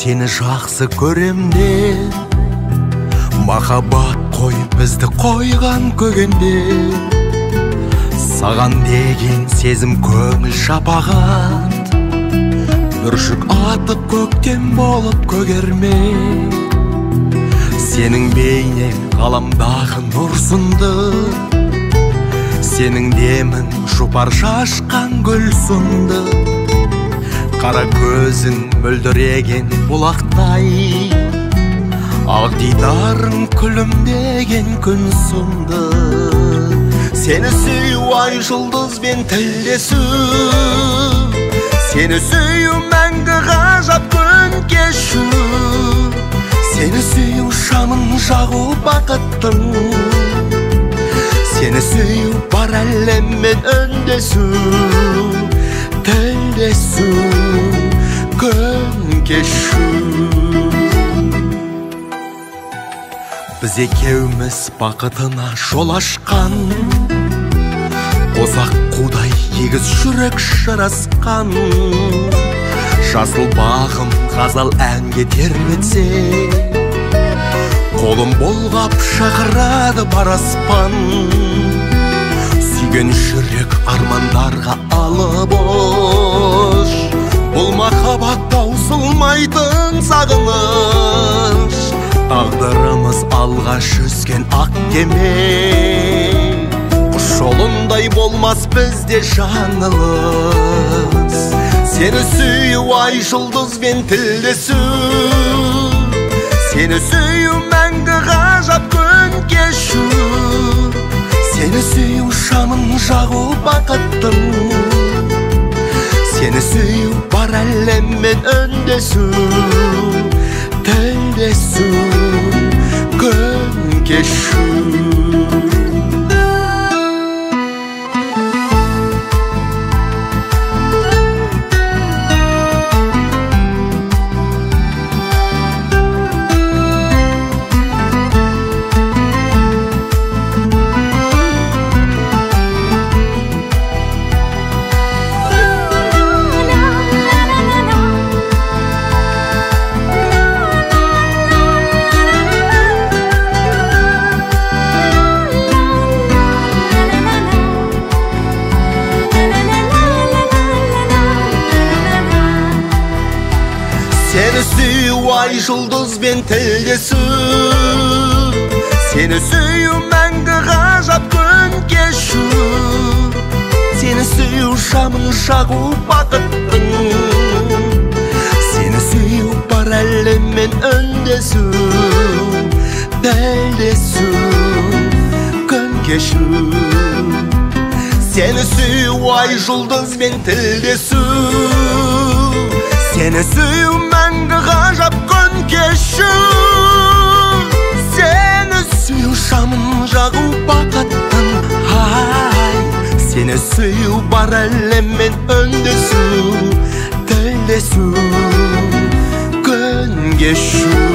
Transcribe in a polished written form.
сені жақсы көремде, махаббат қой бізді қойған көгенде. Саған деген сезім көңіл шапаған, бүршік атып көктем болып көгерме. Сенің бейнең ғаламдағы нұр сынды, сенің демін жұпар шашқан гүл сынды. Қара көзің мөлдіреген бұлақтай, ақ дидарың күлімдеген күн сынды. Сені сүю ай жұлдызбен тілдесу, сені сүю мәңгі ғажап күн кешу. Сені сүю шамын жағу бақыттың, сені сүю бар әлеммен үндесу, тілдесу, күн кешу. Біз екеуміз бақытына жол ашқан, қосақ қудай егіз жүрек жарасқан. Жасыл бағым ғазал әнге тербетсе, қолым болғап шақырады бар аспан. Сүйген жүрек армандарға алып ош, бұл махаббат таусылмайтын сағыныш. Тағдырымыз алға жүзген ақ кеме, құс жолындай болмас бізде жаңылыс. Сені сүю ай жұлдызбен тілдесу, сені сүю мәңгі ғажап күн кешу. Сені сүю шамын жағу бақыттың, сені сүю бар әлеммен үндесу, тілдесу, күн кешу. Seni süyu ay жұлдызбен тілдесу, сені süyu мәңгі ғажап күн кешу. Сені süю шамын жағу бақыттың, сені süю бар әлеммен үндесу, тілдесу, күн кешу. Seni süyu ay жұлдызбен тілдесу, сені süyu мәңгі ғажап күн кешу. Сені süю шамын жағу бақыттың, сені süю бар әлеммен үндесу, тілдесу, күн кешу.